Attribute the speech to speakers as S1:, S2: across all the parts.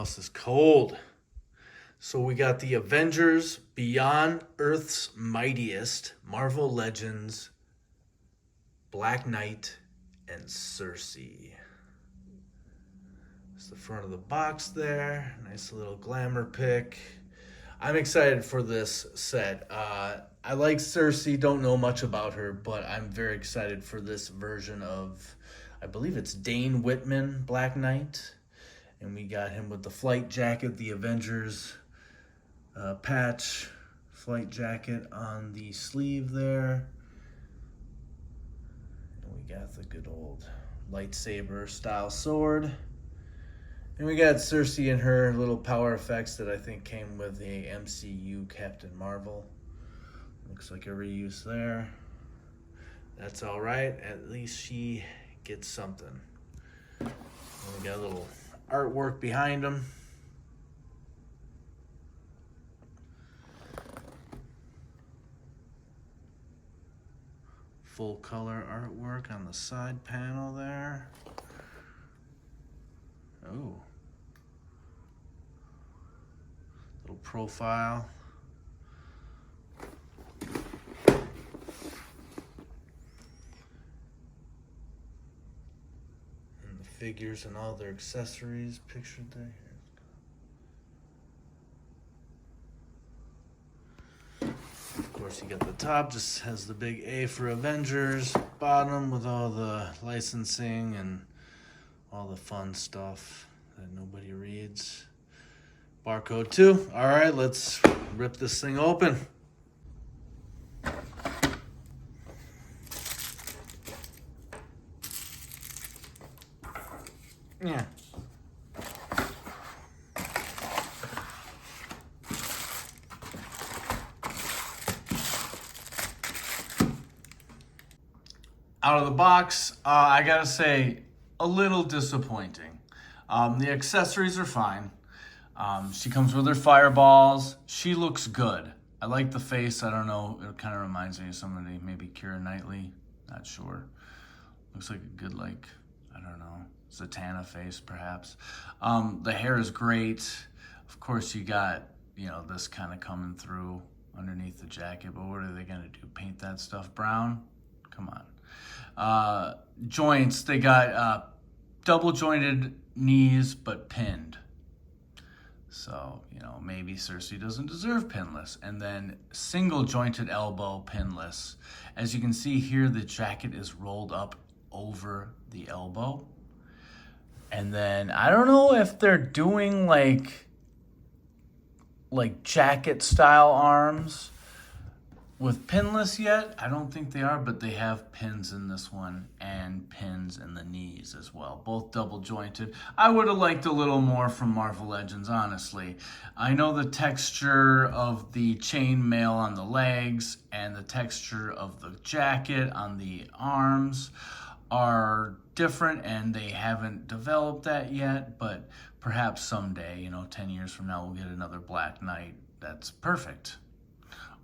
S1: house is cold. So we got the Avengers Beyond Earth's Mightiest, Marvel Legends, Black Knight, and Sersei. It's the front of the box there. Nice little glamour pick. I'm excited for this set. I like Sersei, don't know much about her, but I'm very excited for this version of, I believe it's Dane Whitman, Black Knight. And we got him with the flight jacket, the Avengers patch, flight jacket on the sleeve there. And we got the good old lightsaber style sword. And we got Sersei and her little power effects that I think came with the MCU Captain Marvel. Looks like a reuse there. That's all right. At least she gets something. And we got a little artwork behind them. Full color artwork on the side panel there. Oh. Little profile. And the figures and all their accessories pictured there. Of course, you got the top, just has the big A for Avengers. Bottom with all the licensing and all the fun stuff that nobody reads. Barcode too. All right, let's rip this thing open. Yeah. Out of the box, I gotta say, a little disappointing. The accessories are fine. She comes with her fireballs. She looks good. I like the face. I don't know. It kind of reminds me of somebody, maybe Keira Knightley. Not sure. Looks like a good, like, I don't know, Zatanna face, perhaps. The hair is great. Of course, you got, this kind of coming through underneath the jacket. But what are they going to do? Paint that stuff brown? Come on. Joints, they got double jointed knees but pinned. So, maybe Sersei doesn't deserve pinless. And then single jointed elbow pinless. As you can see here, the jacket is rolled up over the elbow. And then I don't know if they're doing like jacket style arms with pinless yet. I don't think they are, but they have pins in this one and pins in the knees as well. Both double jointed. I would have liked a little more from Marvel Legends, honestly. I know the texture of the chain mail on the legs and the texture of the jacket on the arms are different, and they haven't developed that yet, but perhaps someday, 10 years from now, we'll get another Black Knight that's perfect.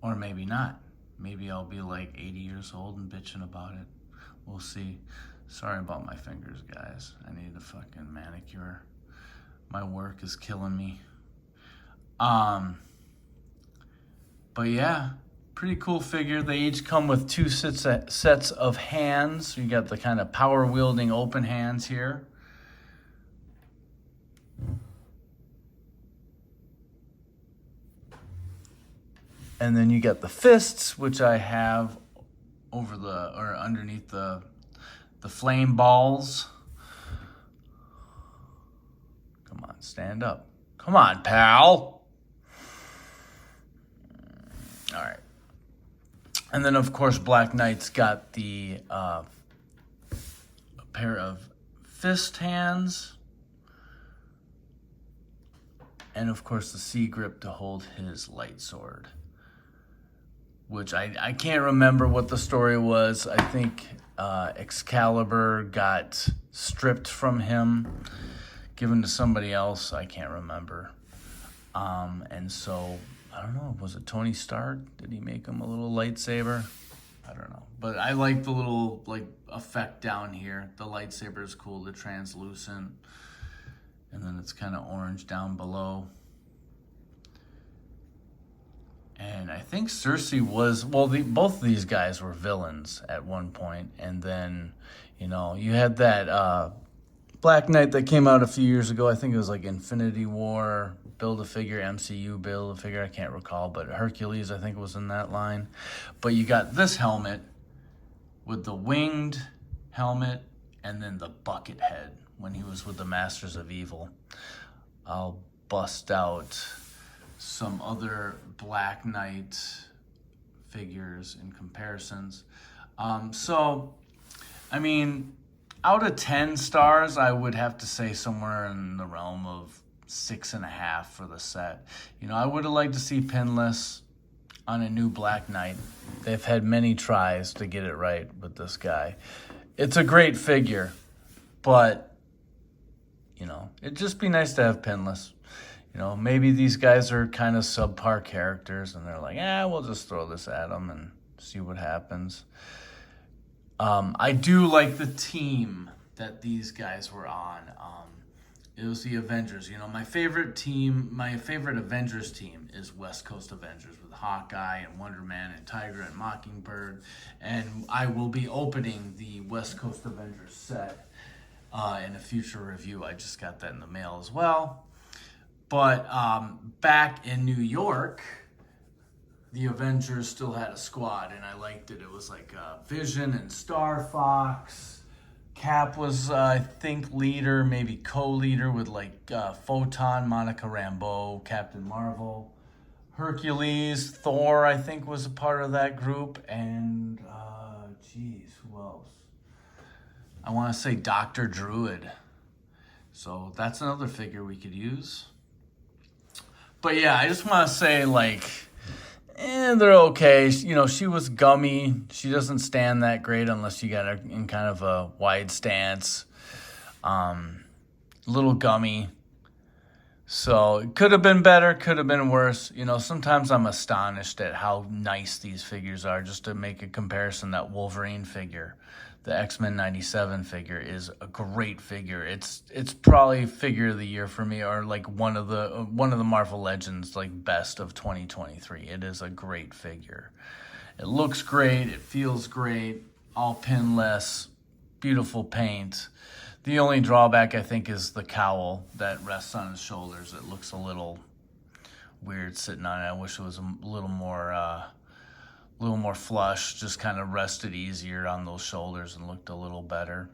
S1: Or maybe not. Maybe I'll be like 80 years old and bitching about it. We'll see. Sorry about my fingers, guys. I need a fucking manicure. My work is killing me. But yeah, pretty cool figure. They each come with two sets of hands. You got the kind of power-wielding open hands here. And then you got the fists, which I have underneath the flame balls. Come on, stand up. Come on, pal. All right. And then, of course, Black Knight's got the a pair of fist hands. And, of course, the C grip to hold his light sword. Which I can't remember what the story was. I think Excalibur got stripped from him, given to somebody else. I can't remember. And so, I don't know, was it Tony Stark? Did he make him a little lightsaber? I don't know. But I like the little effect down here. The lightsaber is cool, the translucent. and then it's kind of orange down below. And I think Sersei was, well, both of these guys were villains at one point. And then, you know, you had that Black Knight that came out a few years ago. I think it was like Infinity War, Build-A-Figure, MCU Build-A-Figure. I can't recall, but Hercules, I think, was in that line. But you got this helmet with the winged helmet and then the bucket head when he was with the Masters of Evil. I'll bust out some other Black Knight figures and comparisons. So, I mean, out of 10 stars, I would have to say somewhere in the realm of 6.5 for the set. You know, I would have liked to see pinless on a new Black Knight. They've had many tries to get it right with this guy. It's a great figure, but, you know, it'd just be nice to have pinless. You know, maybe these guys are kind of subpar characters and they're like, we'll just throw this at them and see what happens. I do like the team that these guys were on. It was the Avengers. You know, my favorite Avengers team is West Coast Avengers with Hawkeye and Wonder Man and Tiger and Mockingbird. And I will be opening the West Coast Avengers set in a future review. I just got that in the mail as well. But back in New York, the Avengers still had a squad, and I liked it. It was like Vision and Star Fox. Cap was, I think, leader, maybe co-leader with like Photon, Monica Rambeau, Captain Marvel. Hercules, Thor, I think, was a part of that group. And, who else? I want to say Dr. Druid. So that's another figure we could use. But yeah, I just want to say, like, they're okay. You know, she was gummy. She doesn't stand that great unless you got her in kind of a wide stance. Little gummy. So it could have been better, could have been worse. You know, sometimes I'm astonished at how nice these figures are. Just to make a comparison, that Wolverine figure, the X-Men 97 figure, is a great figure. It's probably figure of the year for me, or like one of the Marvel Legends like best of 2023. It is a great figure. It looks great, it feels great, all pinless, beautiful paint. The only drawback, I think, is the cowl that rests on his shoulders. It looks a little weird sitting on it. I wish it was a little more flush, just kind of rested easier on those shoulders and looked a little better.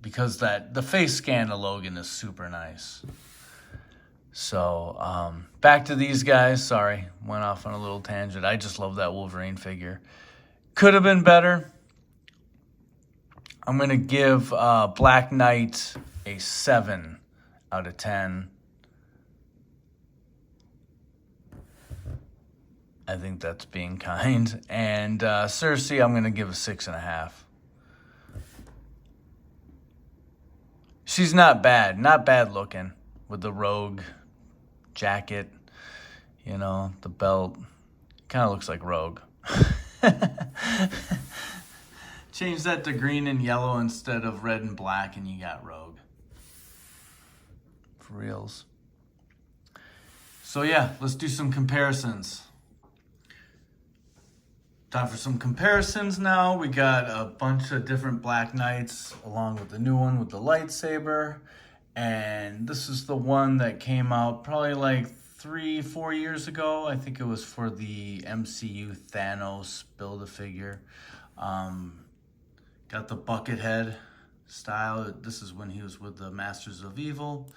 S1: Because the face scan of Logan is super nice. So, back to these guys. Sorry, went off on a little tangent. I just love that Wolverine figure. Could have been better. I'm going to give Black Knight a 7 out of 10. I think that's being kind. And Sersei, I'm going to give a 6.5. She's not bad. Not bad looking with the Rogue jacket. You know, the belt. Kind of looks like Rogue. Change that to green and yellow instead of red and black, and you got Rogue. For reals. So yeah, let's do some comparisons. Time for some comparisons now. We got a bunch of different Black Knights along with the new one with the lightsaber. And this is the one that came out probably like 3-4 years ago. I think it was for the MCU Thanos Build-A-Figure. Got the bucket head style. This is when he was with the Masters of Evil.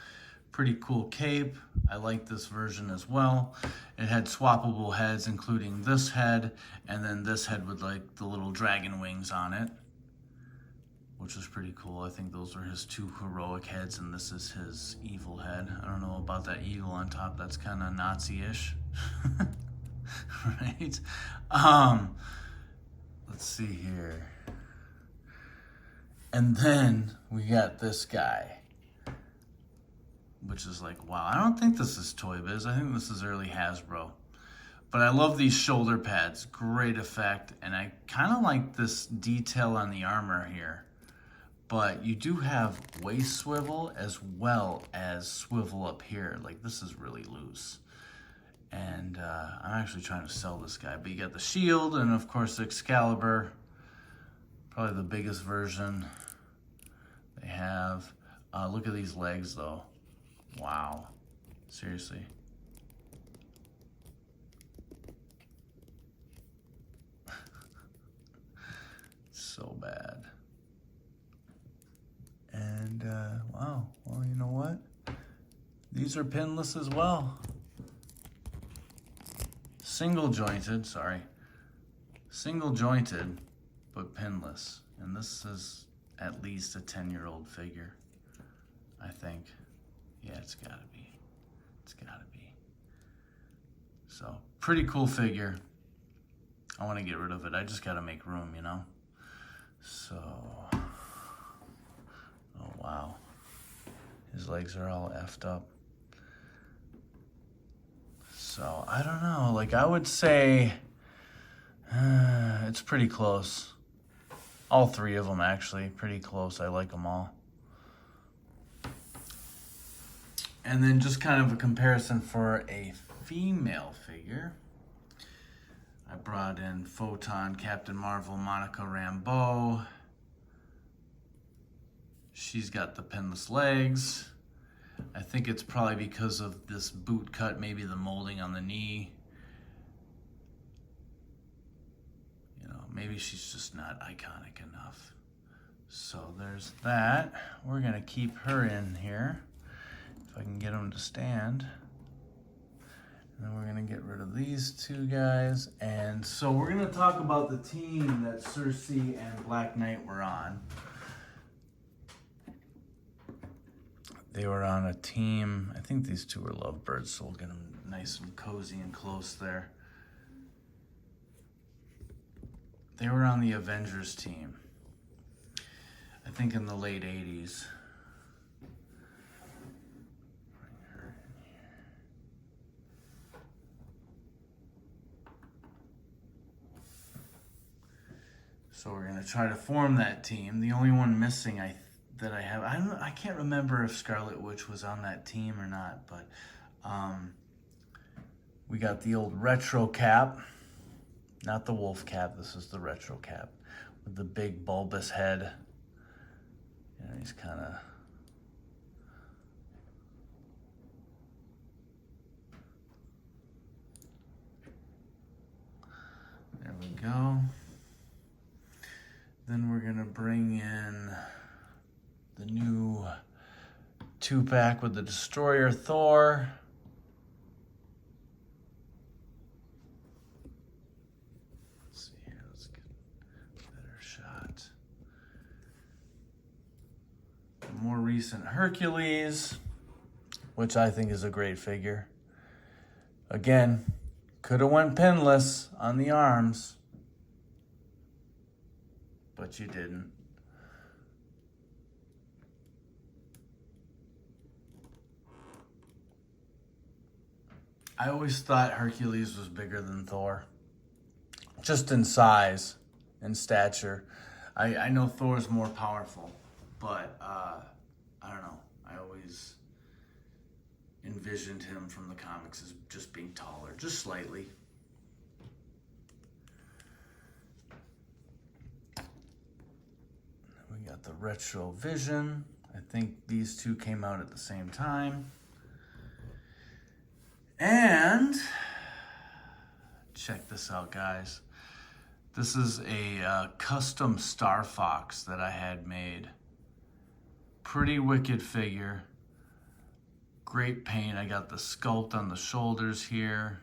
S1: Pretty cool cape. I like this version as well. It had swappable heads, including this head, and then this head with like the little dragon wings on it, which was pretty cool. I think those are his two heroic heads, and this is his evil head. I don't know about that eagle on top. That's kind of Nazi-ish. Right? Let's see here. And then we got this guy, which is like, wow, I don't think this is Toy Biz. I think this is early Hasbro. But I love these shoulder pads. Great effect. And I kind of like this detail on the armor here. but you do have waist swivel as well as swivel up here. Like, this is really loose. And I'm actually trying to sell this guy. But you got the shield and, of course, the Excalibur. Probably the biggest version they have. Look at these legs, though. Wow. Seriously. So bad. And, wow. Well, you know what? These are pinless as well. Single jointed, sorry. Single jointed, but pinless. And this is at least a 10-year-old figure, I think. Yeah, it's gotta be. It's gotta be. So, pretty cool figure. I want to get rid of it. I just gotta make room, you know? So, oh wow. His legs are all effed up. So, I don't know. Like, I would say it's pretty close. All three of them, actually. Pretty close. I like them all. And then just kind of a comparison for a female figure. I brought in Photon, Captain Marvel, Monica Rambeau. She's got the pinless legs. I think it's probably because of this boot cut, maybe the molding on the knee. You know, maybe she's just not iconic enough. So there's that. We're gonna keep her in here, if I can get them to stand. And then we're gonna get rid of these two guys. And so we're gonna talk about the team that Sersei and Black Knight were on. They were on a team, I think these two were lovebirds, so we'll get them nice and cozy and close there. They were on the Avengers team, I think in the late 80s. So we're gonna try to form that team. The only one missing that I have, I can't remember if Scarlet Witch was on that team or not, but we got the old retro cap, not the wolf cap, this is the retro cap, with the big bulbous head. You know, he's kind of, there we go. Then we're gonna bring in the new 2-pack with the Destroyer Thor. Let's see here, let's get a better shot. The more recent Hercules, which I think is a great figure. Again, could have went pinless on the arms, but you didn't. I always thought Hercules was bigger than Thor, just in size and stature. I know Thor's more powerful, but I don't know. I always envisioned him from the comics as just being taller, just slightly. We got the Retro Vision. I think these two came out at the same time. And check this out, guys. This is a custom Star Fox that I had made. Pretty wicked figure. Great paint. I got the sculpt on the shoulders here.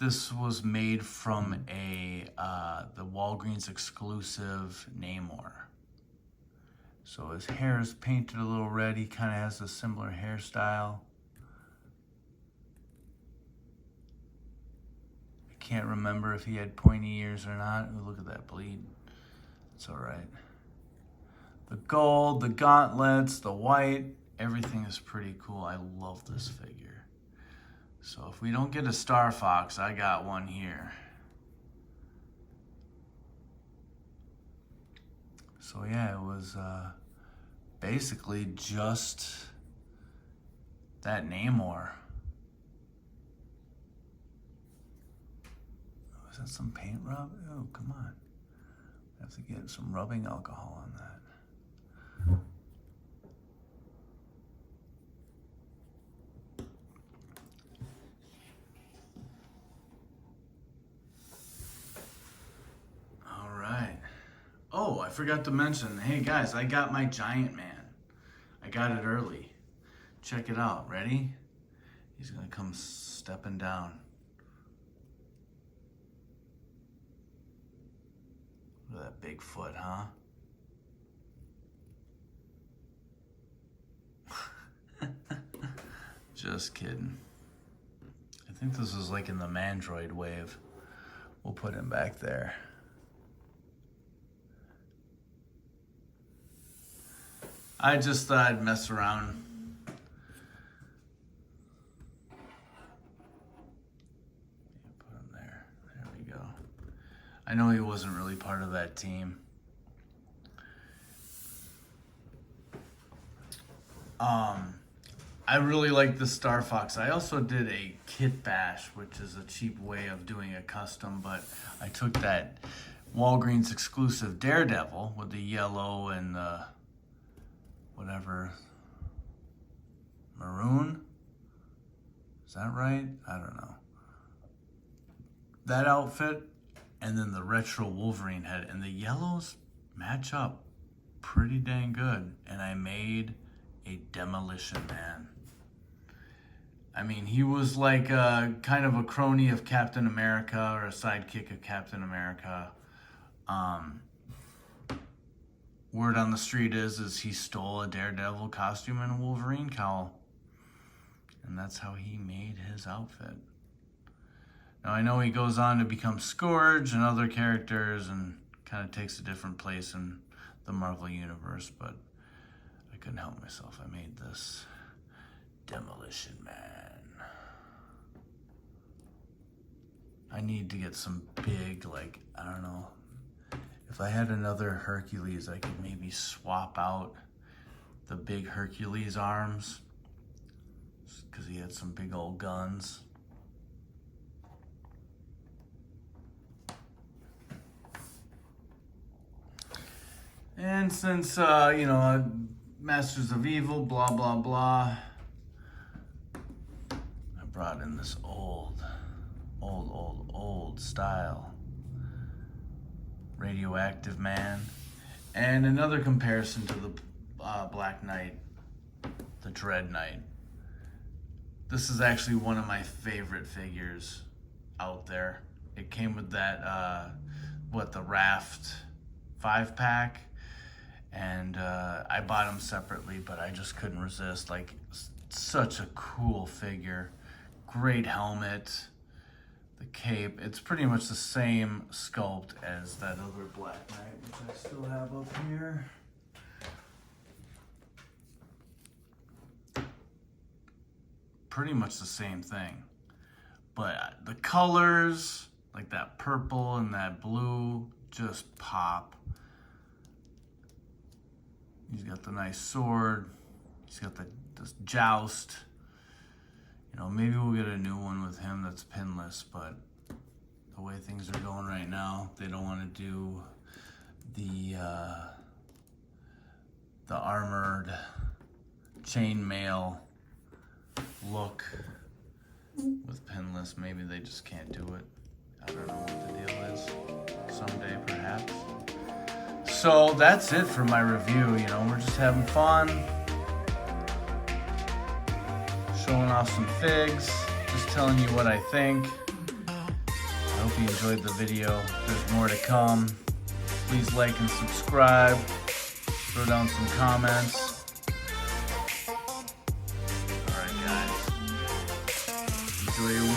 S1: This was made from the Walgreens exclusive Namor. So his hair is painted a little red. He kind of has a similar hairstyle. Can't remember if he had pointy ears or not. Ooh, look at that bleed. It's all right. The gold, the gauntlets, the white, everything is pretty cool. I love this figure. So if we don't get a Star Fox, I got one here. So yeah, it was basically just that Namor. Oh, is that some paint rub? Oh, come on. I have to get some rubbing alcohol on that. All right. Oh, I forgot to mention, hey guys, I got my Giant Man. I got it early. Check it out. Ready? He's gonna come stepping down. Look at that big foot, huh? Just kidding. I think this is like in the Mandroid wave. We'll put him back there. I just thought I'd mess around. Put him there. There we go. I know he wasn't really part of that team. I really like the Star Fox. I also did a kit bash, which is a cheap way of doing a custom, but I took that Walgreens exclusive Daredevil with the yellow and the whatever, maroon? Is that right? I don't know. That outfit, and then the retro Wolverine head, and the yellows match up pretty dang good. And I made a Demolition Man. I mean, he was like a kind of a crony of Captain America or a sidekick of Captain America. Word on the street is he stole a Daredevil costume and a Wolverine cowl. And that's how he made his outfit. Now, I know he goes on to become Scourge and other characters and kind of takes a different place in the Marvel Universe, but I couldn't help myself. I made this Demolition Man. I need to get some big, like, I don't know. If I had another Hercules, I could maybe swap out the big Hercules arms because he had some big old guns. And since, you know, Masters of Evil, blah, blah, blah, I brought in this old style Radioactive Man. And another comparison to the Black Knight, the Dread Knight. This is actually one of my favorite figures out there. It came with that, the Raft 5-pack. And I bought them separately, but I just couldn't resist. Like, such a cool figure. Great helmet. The cape. It's pretty much the same sculpt as that other Black Knight, which I still have up here. Pretty much the same thing. But the colors, like that purple and that blue, just pop. He's got the nice sword. He's got this joust. You know, maybe we'll get a new one with him that's pinless, but the way things are going right now, they don't want to do the armored chainmail look with pinless. Maybe they just can't do it. I don't know what the deal is. Someday, perhaps. So that's it for my review. You know, we're just having fun, showing off some figs, just telling you what I think. I hope you enjoyed the video. There's more to come. Please like and subscribe. Throw down some comments. All right, guys. Enjoy your